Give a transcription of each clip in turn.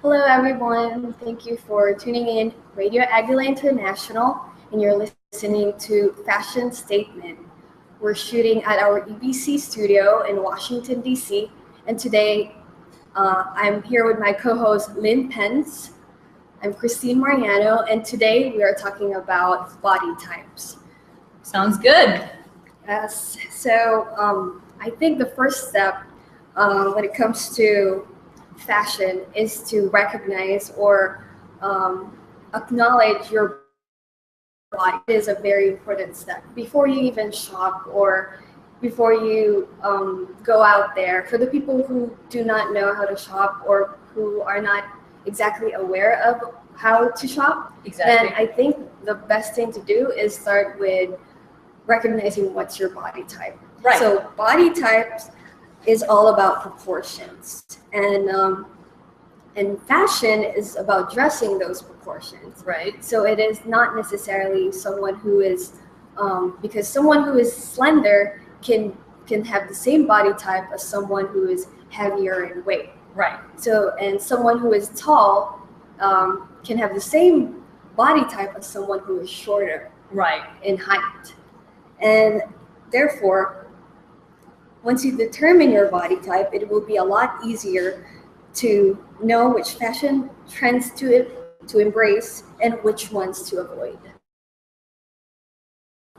Hello, everyone. Thank you for tuning in Radio Agila International, and you're listening to Fashion Statement. We're shooting at our EBC studio in Washington, D.C., and today I'm here with my co-host Lynn Pence. I'm Kristine Mariano, and today we are talking about body types. Sounds good. Yes. So I think the first step when it comes to fashion is to recognize or acknowledge your body. It is a very important step before you even shop or before you go out there. For the people who do not know how to shop or who are not exactly aware of how to shop, Exactly. then I think the best thing to do is start with recognizing what's your body type. Right. So body types is all about proportions, and fashion is about dressing those proportions. Right. So it is not necessarily someone who is because someone who is slender can have the same body type as someone who is heavier in weight. Right. So and someone who is tall can have the same body type as someone who is shorter Right. in height. And therefore, once you determine your body type, it will be a lot easier to know which fashion trends to embrace and which ones to avoid.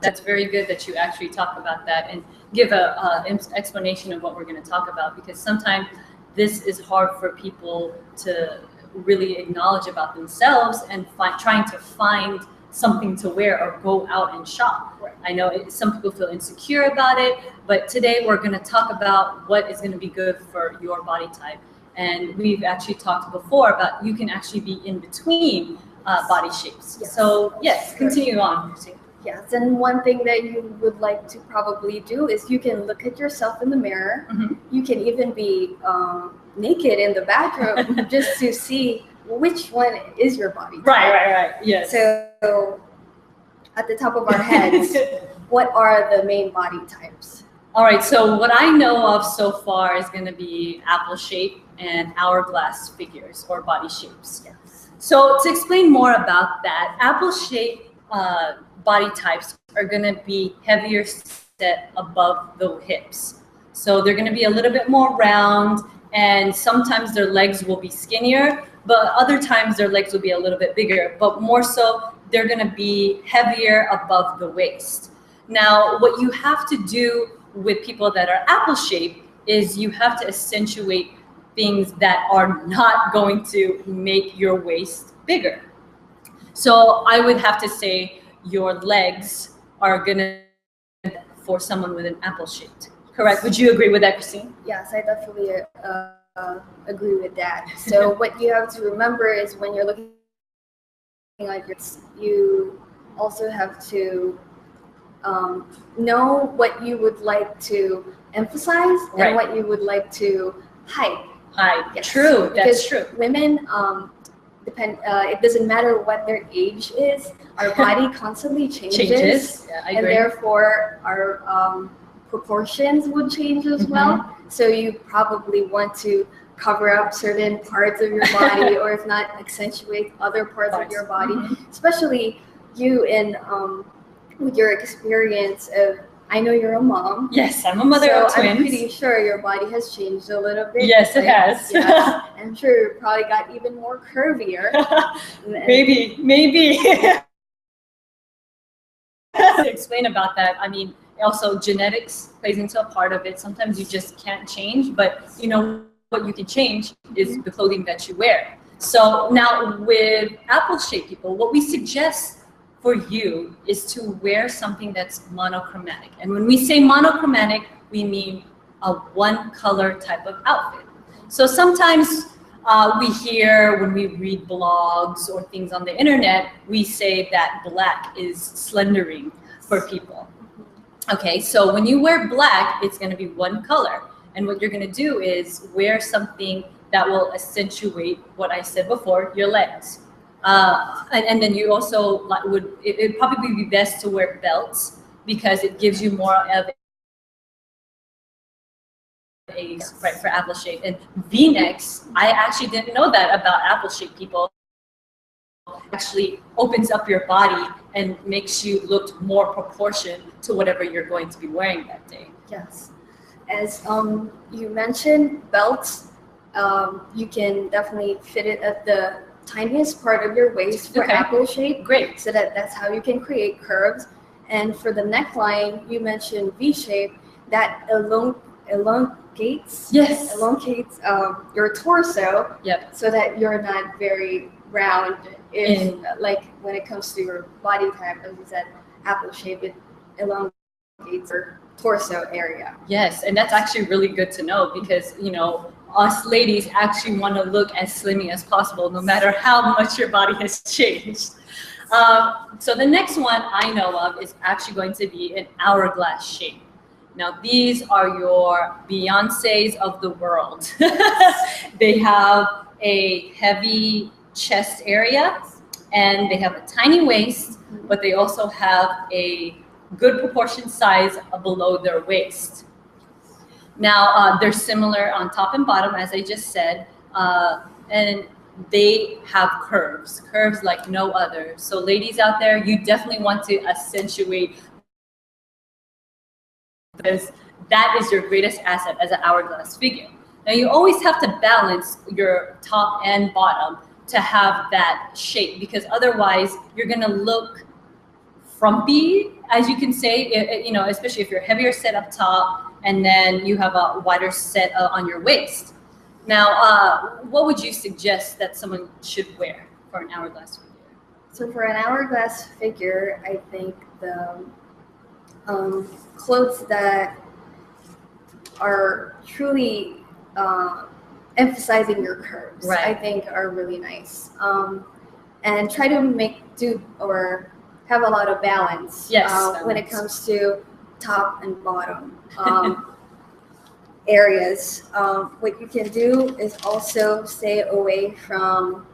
That's very good that you actually talk about that and give a explanation of what we're going to talk about, because sometimes this is hard for people to really acknowledge about themselves and trying to find something to wear or go out and shop. Right. I know some people feel insecure about it, but today we're going to talk about what is going to be good for your body type. And we've actually talked before about you can actually be in between body shapes. Yes. So yes, continue on. Yes, and one thing that you would like to probably do is you can look at yourself in the mirror. Mm-hmm. You can even be naked in the bathroom just to see which one is your body type. Right. Yes. So at the top of our heads, what are the main body types? All right, so what I know of so far is going to be apple shape and hourglass figures or body shapes. Yes. So to explain more about that, apple shape body types are going to be heavier set above the hips. So they're going to be a little bit more round, and sometimes their legs will be skinnier, but other times their legs will be a little bit bigger, but more so they're going to be heavier above the waist. Now, what you have to do with people that are apple shaped is you have to accentuate things that are not going to make your waist bigger. So I would have to say your legs are going to for someone with an apple shaped. Correct. Would you agree with that, Kristine? Yes, I definitely agree with that. So what you have to remember is when you're looking at your, you also have to know what you would like to emphasize Right. and what you would like to hide. Yes. True. That's Because true. women it doesn't matter what their age is. Our body constantly changes. Yeah, I and agree. therefore our proportions would change as Mm-hmm. well. So you probably want to cover up certain parts of your body, or if not, accentuate other parts of your body. Mm-hmm. Especially you in with your experience of. I know you're a mom. Yes, I'm a mother of So twins. I'm pretty sure your body has changed a little bit. Yes, it has. Yes, I'm sure it probably got even more curvier. Maybe. To explain about that, I mean, also genetics plays into a part of it. Sometimes you just can't change, but you know what you can change is the clothing that you wear. So now with apple-shaped people, what we suggest for you is to wear something that's monochromatic. And when we say monochromatic, we mean a one color type of outfit. So sometimes we hear when we read blogs or things on the internet, we say that black is slendering for people. Okay, so when you wear black, it's going to be one color. And what you're going to do is wear something that will accentuate what I said before, your legs. And then you also it'd probably be best to wear belts because it gives you more of A right for apple shape. And V-necks, I actually didn't know that about apple shaped people. Actually opens up your body and makes you look more proportioned to whatever you're going to be wearing that day. Yes. As you mentioned, belts, you can definitely fit it at the tiniest part of your waist for apple shape. Great. So that's how you can create curves. And for the neckline, you mentioned V shape, that elongates your torso. Yep. So that you're not very round. Like when it comes to your body type, as you said, apple shape, it elongates your torso area. Yes, and that's actually really good to know because, you know, us ladies actually want to look as slimmy as possible, no matter how much your body has changed. So the next one I know of is actually going to be an hourglass shape. Now, these are your Beyoncés of the world. They have a heavy chest area and they have a tiny waist, but they also have a good proportion size below their waist. Now, they're similar on top and bottom, as I just said, and they have curves like no other. So ladies out there, you definitely want to accentuate, because that is your greatest asset as an hourglass figure. Now, you always have to balance your top and bottom to have that shape, because otherwise you're gonna look frumpy, as you can say, you know, especially if you're heavier set up top and then you have a wider set on your waist. Now, what would you suggest that someone should wear for an hourglass figure? So for an hourglass figure, I think the clothes that are truly emphasizing your curves, right, I think are really nice. And try to have a lot of balance, when it comes to top and bottom areas. What you can do is also stay away from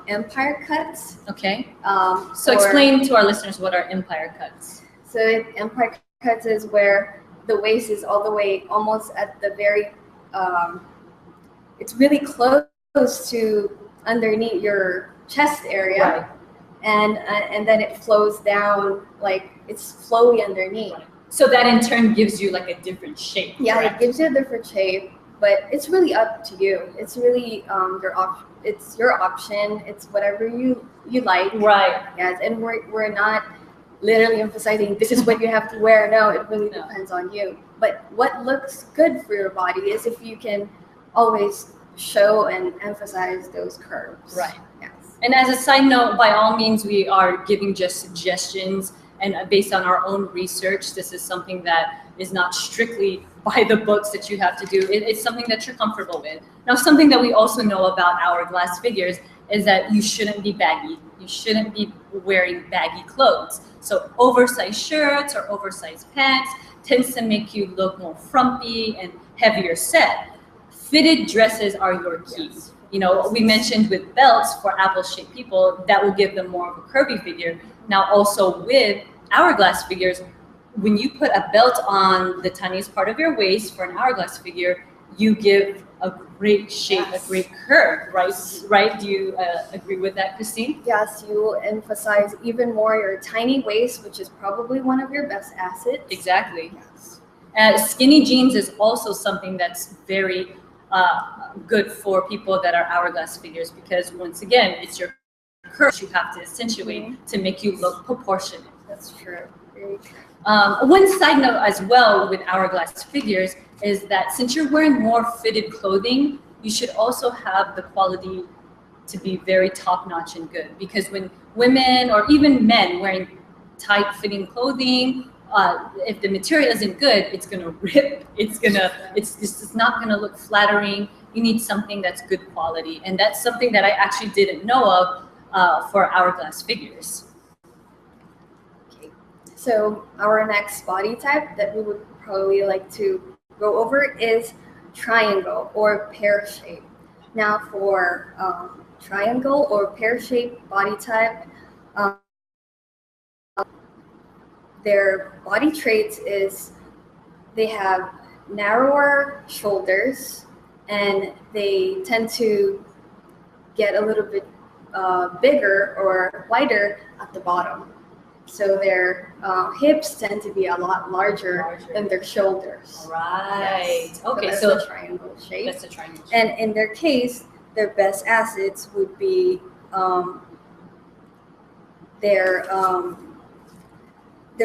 empire cuts. Okay. So explain to our listeners what are empire cuts. So empire cuts is where the waist is all the way almost at the very, it's really close to underneath your chest area. Right. And then it flows down, like it's flowy underneath. Right. So that in turn gives you like a different shape. Yeah, correct? It gives you a different shape, but it's really up to you. It's really it's your option. It's whatever you like. Right. Yes, and we're not literally emphasizing this is what you have to wear. No, it really depends on you. But what looks good for your body is if you can always show and emphasize those curves. Right. Yes. And as a side note, by all means, we are giving just suggestions, and based on our own research, this is something that is not strictly by the books that you have to do. It's something that you're comfortable with. Now, something that we also know about hourglass figures is that you shouldn't be baggy. You shouldn't be wearing baggy clothes. So oversized shirts or oversized pants tends to make you look more frumpy and heavier set. Fitted dresses are your key. Yes. You know, we mentioned with belts for apple-shaped people, that will give them more of a curvy figure. Now also with hourglass figures, when you put a belt on the tiniest part of your waist for an hourglass figure, you give a great shape, a great curve, right? Right? Do you agree with that, Kristine? Yes, you emphasize even more your tiny waist, which is probably one of your best assets. Exactly. Yes. Skinny jeans is also something that's very good for people that are hourglass figures, because once again, it's your curves you have to accentuate to make you look proportionate. That's true. Very true. One side note as well with hourglass figures is that since you're wearing more fitted clothing, you should also have the quality to be very top-notch and good, because when women or even men wearing tight-fitting clothing, if the material isn't good, it's gonna rip. It's just not gonna look flattering. You need something that's good quality, and that's something that I actually didn't know of for hourglass figures. Okay, so our next body type that we would probably like to go over is triangle or pear shape. Now, for triangle or pear shape body type, their body traits is they have narrower shoulders, and they tend to get a little bit bigger or wider at the bottom. So their hips tend to be a lot larger than their shoulders. Right. Yes. Okay, that's so a triangle shape. that's a triangle shape. And in their case, their best assets would be their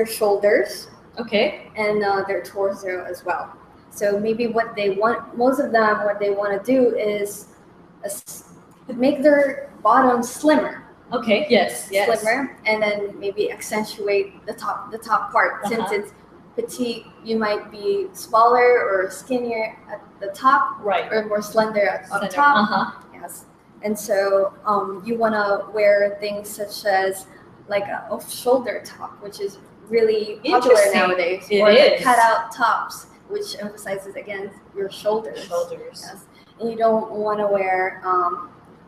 shoulders. Okay. And their torso as well. So maybe what they want, most of them, what they want to do is make their bottom slimmer. Okay. Yes. Slimmer, and then maybe accentuate the top part. Since it's petite, you might be smaller or skinnier at the top, right, or more slender up top. Yes, and so you want to wear things such as like a off-shoulder top, which is really popular nowadays, or the cutout tops, which emphasizes again your shoulders. Yes, and you don't want to wear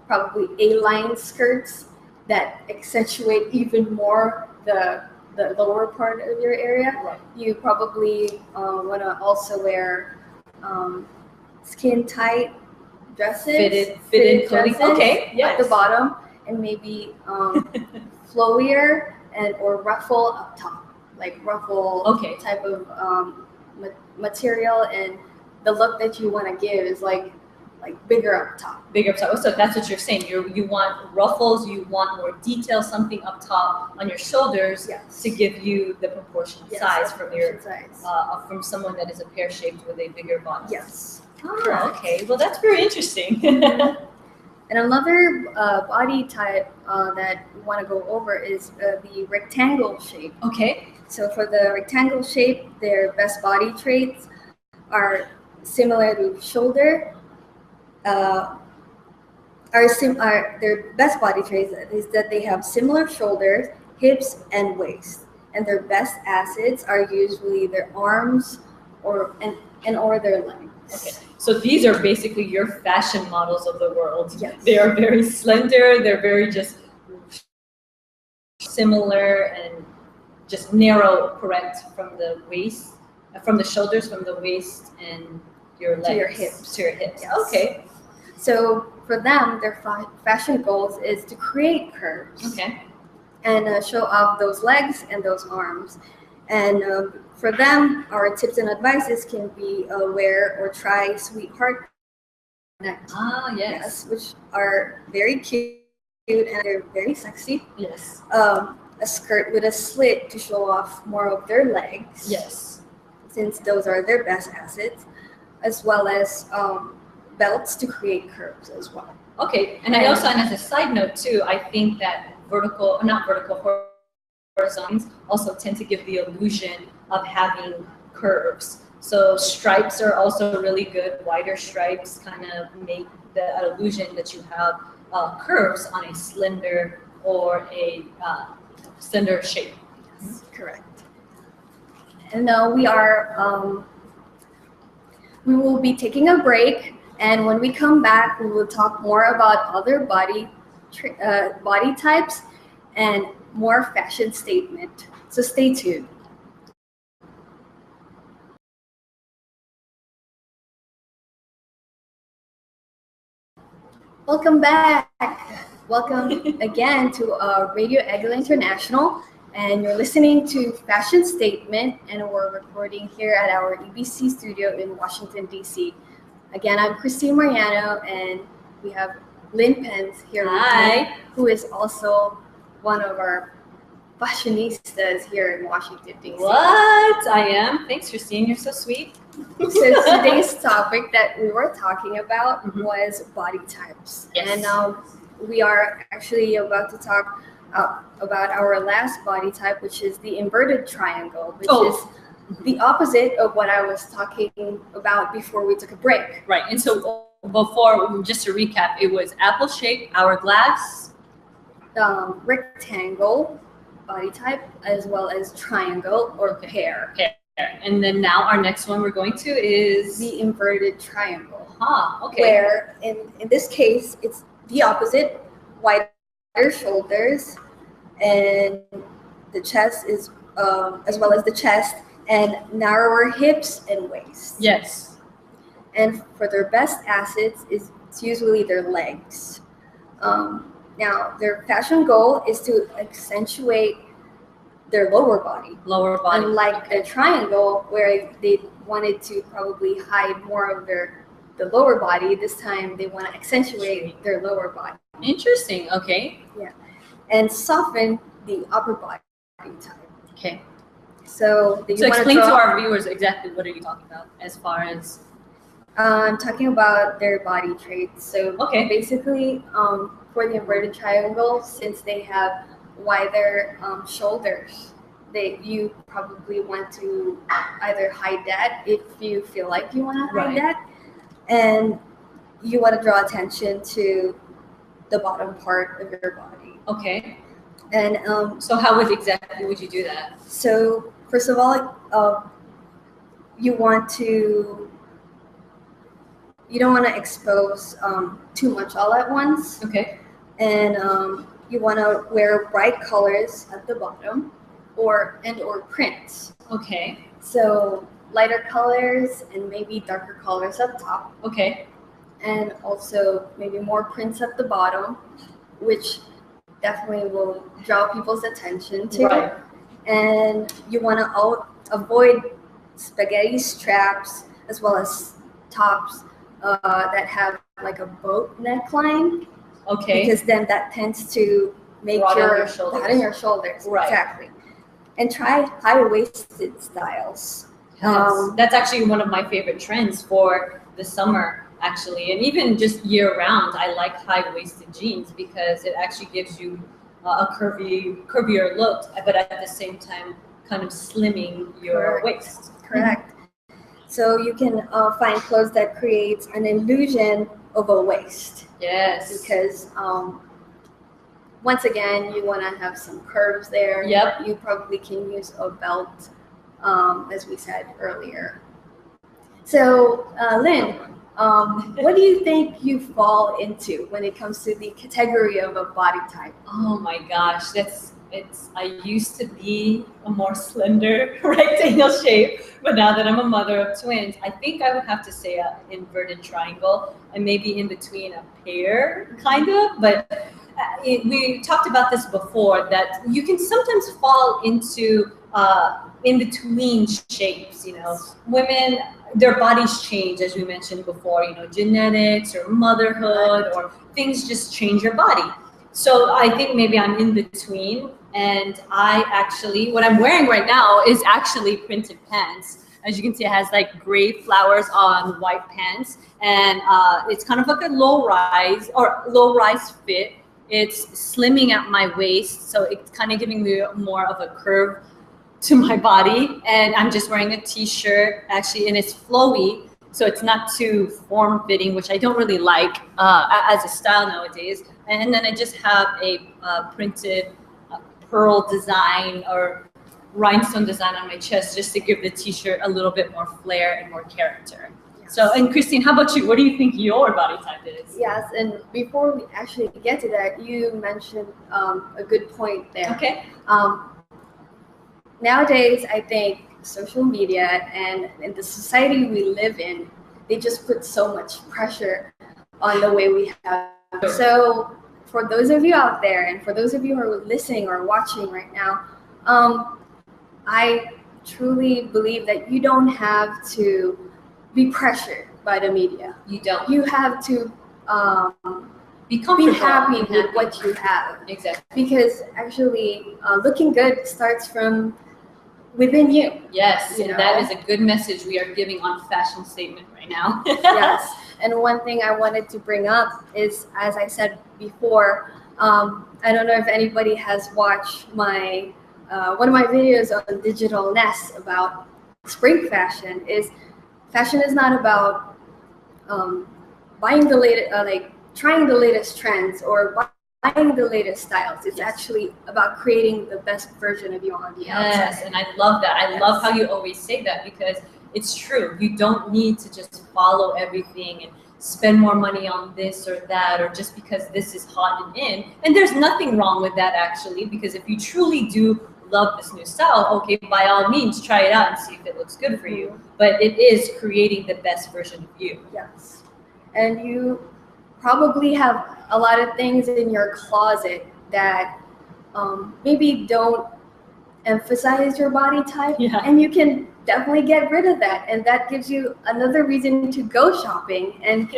probably A-line skirts that accentuate even more the lower part of your area. Right. You probably want to also wear skin tight dresses, fitted clothing. Okay, yes. At the bottom, and maybe flowier or ruffle up top, like ruffle type of material, and the look that you want to give is like bigger up top. Bigger up top. So that's what you're saying. You want ruffles, you want more detail, something up top on your shoulders, to give you the proportionate size from your from someone that is a pear shaped with a bigger body. Yes. Oh, okay. Well, that's very interesting. And another body type that we want to go over is the rectangle shape. Okay. So for the rectangle shape, their best body traits are similar to shoulder. Their best body traits is that they have similar shoulders, hips, and waist. And their best assets are usually their arms or their legs. Okay. So these are basically your fashion models of the world. Yes. They are very slender. They're very just similar and just narrow, correct, from the waist, from the shoulders, from the waist, and your legs to your hips. Yes. Okay. So for them, their fashion goals is to create curves. Okay. And show off those legs and those arms. And for them, our tips and advices can be wear or try sweetheart necks. Yes. Which are very cute and they're very sexy. Yes. A skirt with a slit to show off more of their legs. Yes. Since those are their best assets, as well as belts to create curves as well. Okay, and I also, and as a side note too, I think that horizontal also tend to give the illusion of having curves. So stripes are also really good. Wider stripes kind of make the illusion that you have curves on a slender or a slender shape. Yes, correct. And we will be taking a break, and when we come back, we will talk more about other body types and more fashion statement. So stay tuned. Welcome back. Welcome again to Radio Agila International, and you're listening to Fashion Statement, and we're recording here at our EBC studio in Washington, D.C. Again, I'm Kristine Mariano, and we have Lynn here with me, who is also one of our fashionistas here in Washington, D.C. What? I am? Thanks, Kristine. You're so sweet. So today's topic that we were talking about was body types. Yes. And we are actually about to talk about our last body type, which is the inverted triangle, which is the opposite of what I was talking about before we took a break. Right. And so before, just to recap, it was apple shape, hourglass, rectangle body type, as well as triangle or pear. And then now our next one we're going to is the inverted triangle. Okay. Where in this case it's the opposite, wider shoulders, and the chest is as well as the chest and narrower hips and waist. Yes. And for their best assets, it's usually their legs. Now, their fashion goal is to accentuate their lower body. Lower body. Unlike the triangle, where they wanted to probably hide more of the lower body, this time they want to accentuate their lower body. Interesting. Okay. Yeah. And soften the upper body type. Okay. So explain to our viewers exactly what are you talking about as far as. I'm talking about their body traits. So basically, for the inverted triangle, since they have wider shoulders, you probably want to either hide that if you feel like you want to hide that, and you want to draw attention to the bottom part of your body. Okay. And so how exactly would you do that? So first of all, you don't want to expose too much all at once. Okay. And you want to wear bright colors at the bottom, or prints. Okay. So lighter colors and maybe darker colors up top. Okay. And also maybe more prints at the bottom, which definitely will draw people's attention to. Right. And you want to avoid spaghetti straps as well as tops that have like a boat neckline. Okay. Because then that tends to make your shoulders. Right. Exactly. And try high-waisted styles. That's actually one of my favorite trends for the summer, actually. And even just year-round, I like high-waisted jeans because it actually gives you a curvier look, but at the same time, kind of slimming your waist. Correct. So you can find clothes that creates an illusion of a waist. Yes. Because once again, you want to have some curves there. Yep. You probably can use a belt, as we said earlier. So, Lynn, what do you think you fall into when it comes to the category of a body type? Oh my gosh, I used to be a more slender rectangle shape, but now that I'm a mother of twins, I think I would have to say an inverted triangle and maybe in between a pear, kind of. But we talked about this before, that you can sometimes fall into in between shapes. You know, women, their bodies change, as we mentioned before. You know, genetics or motherhood or things just change your body. So I think maybe I'm in between, and what I'm wearing right now is actually printed pants. As you can see, it has like gray flowers on white pants, and it's kind of like a low rise fit. It's slimming at my waist, so it's kind of giving me more of a curve to my body. And I'm just wearing a t-shirt, actually, and it's flowy, so it's not too form-fitting, which I don't really like as a style nowadays. And then I just have a printed pearl design or rhinestone design on my chest, just to give the t-shirt a little bit more flair and more character. Yes. So, and Kristine, how about you? What do you think your body type is? Yes, and before we actually get to that, you mentioned a good point there. Okay. Nowadays, I think social media and in the society we live in, they just put so much pressure on the way we have. So for those of you out there, and for those of you who are listening or watching right now, I truly believe that you don't have to be pressured by the media. You don't. You have to be happy with what you have. Exactly. Because actually, looking good starts from within you. Yes, and that is a good message we are giving on Fashion Statement right now. Yes, and one thing I wanted to bring up is, as I said before, I don't know if anybody has watched my one of my videos on Digital Nest about spring fashion. Fashion is not about buying the latest, trying the latest trends or buying the latest styles. It's actually about creating the best version of you on the outside. Yes, and I love that. I love how you always say that, because it's true. You don't need to just follow everything and spend more money on this or that, or just because this is hot and in. And there's nothing wrong with that, actually, because if you truly do love this new style, okay, by all means, try it out and see if it looks good for you. But it is creating the best version of you. Yes. And you probably have a lot of things in your closet that maybe don't emphasize your body type, and you can definitely get rid of that, and that gives you another reason to go shopping and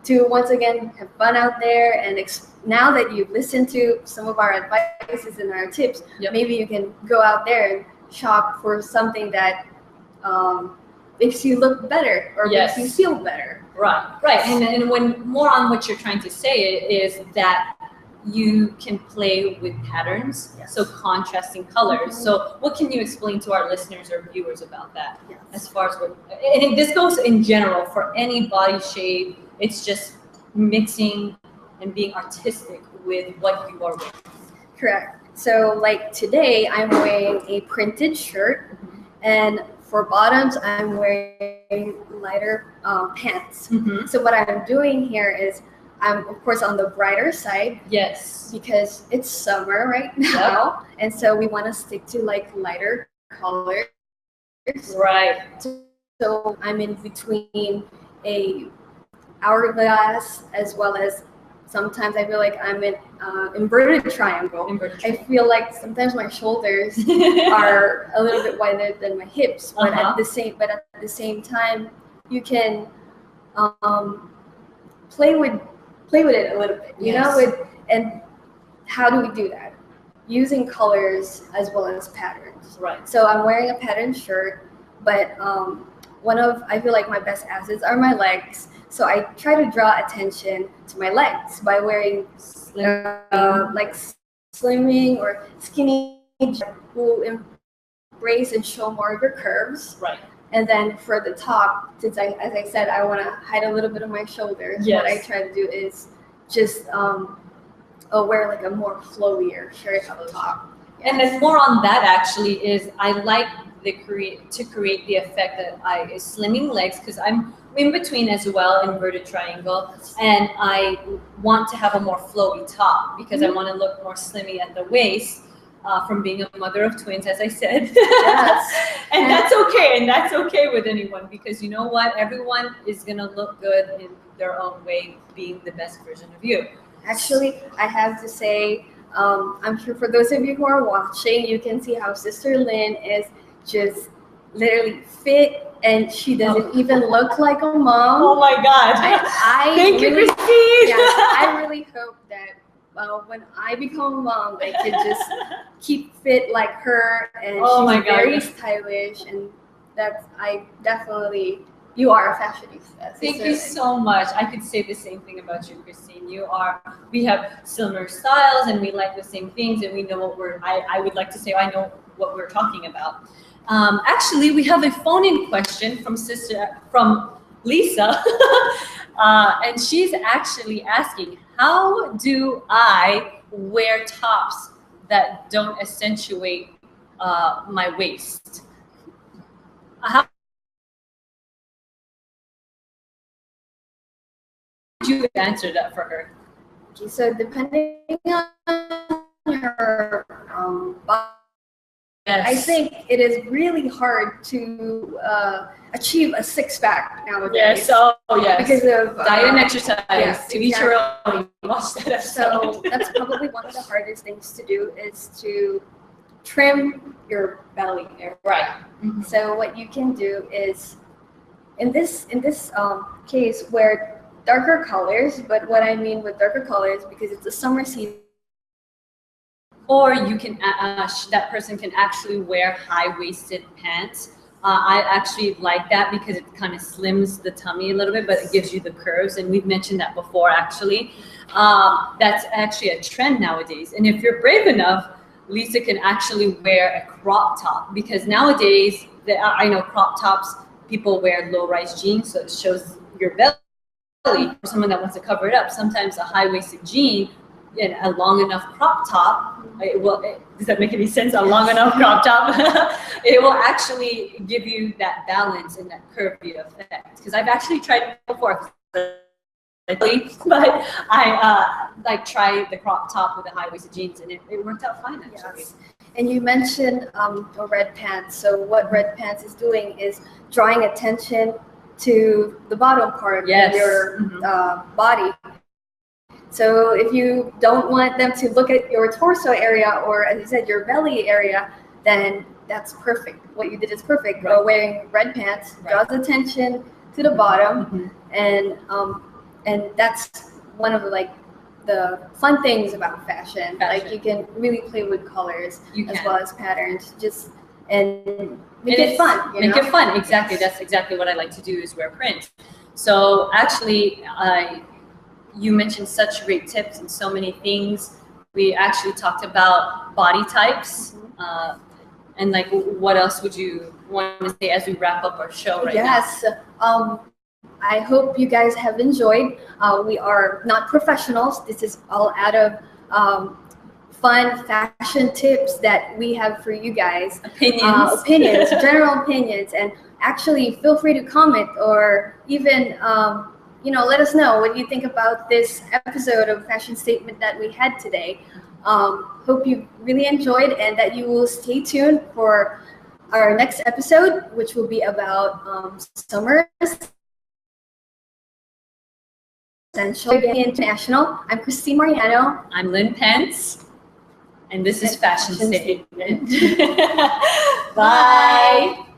to once again have fun out there. And now that you've listened to some of our advices and our tips, maybe you can go out there and shop for something that makes you look better or makes you feel better. Right. And when more on what you're trying to say is that you can play with patterns, so contrasting colors. So what can you explain to our listeners or viewers about that? As far as and this goes in general for any body shape, it's just mixing and being artistic with what you are wearing. Correct. So like today I'm wearing a printed shirt, and for bottoms I'm wearing lighter pants. So what I'm doing here is I'm, of course, on the brighter side. Yes. Because it's summer right now. And so we want to stick to like lighter colors. Right. So I'm in between a hourglass as well as sometimes I feel like I'm in inverted triangle. I feel like sometimes my shoulders are a little bit wider than my hips, but at the same time you can play with it a little bit, you know, and how do we do that? Using colors as well as patterns. Right. So I'm wearing a patterned shirt, but I feel like my best assets are my legs. So I try to draw attention to my legs by wearing like slimming or skinny who embrace and show more of your curves. Right. And then for the top, since as I said, I want to hide a little bit of my shoulders. What I try to do is just wear like a more flowier shirt up top. And then more on that actually is I like to create the effect that I is slimming legs, because I'm in between as well, inverted triangle, and I want to have a more flowy top because I want to look more slimmy at the waist. From being a mother of twins, as I said. And that's okay. And that's okay with anyone, because you know what? Everyone is going to look good in their own way, being the best version of you. Actually, I have to say, I'm sure for those of you who are watching, you can see how Sister Lynn is just literally fit, and she doesn't even look like a mom. Oh my God. Thank you, Kristine. I really hope that when I become a mom, I could just keep fit like her, and she's very stylish, and you are a fashionista. Thank you so much. I could say the same thing about you, Kristine. We have similar styles, and we like the same things, and we know what I would like to say, I know what we're talking about. Actually, we have a phone-in question from Lisa, and she's actually asking, how do I wear tops that don't accentuate my waist? How would you answer that for her? Okay, so depending on her body, I think it is really hard to achieve a six-pack nowadays. Because of diet and exercise. To each your own. Watch that episode. So that's probably one of the hardest things to do, is to trim your belly area. Right. So what you can do is, in this case, wear darker colors. But what I mean with darker colors, because it's a summer season. Or you can, that person can actually wear high-waisted pants. I actually like that because it kind of slims the tummy a little bit, but it gives you the curves. And we've mentioned that before, actually. That's actually a trend nowadays. And if you're brave enough, Lisa can actually wear a crop top, because nowadays, I know crop tops, people wear low-rise jeans, so it shows your belly. For someone that wants to cover it up, sometimes a high-waisted jean and a long enough crop top, does that make any sense? A long enough crop top, it will actually give you that balance and that curvy effect. Because I've actually tried it before, but I tried the crop top with the high-waisted jeans, and it worked out fine, actually. Yes. And you mentioned a red pants. So what red pants is doing is drawing attention to the bottom part of your body. So if you don't want them to look at your torso area, or as you said, your belly area, then that's perfect. What you did is perfect. Right. Wearing red pants draws attention to the bottom, and that's one of the fun things about fashion. Like you can really play with colors as well as patterns, and make it fun. Make it fun, exactly. That's exactly what I like to do, is wear print. So actually, you mentioned such great tips and so many things. We actually talked about body types, and like, what else would you want to say as we wrap up our show right now? Yes. I hope you guys have enjoyed. We are not professionals. This is all out of fun fashion tips that we have for you guys. Opinions, general opinions. And actually, feel free to comment, or even let us know what you think about this episode of Fashion Statement that we had today. Hope you really enjoyed, and that you will stay tuned for our next episode, which will be about summer essential international. I'm Kristine Mariano. I'm Lynn Pence, and this is Fashion Statement. Bye.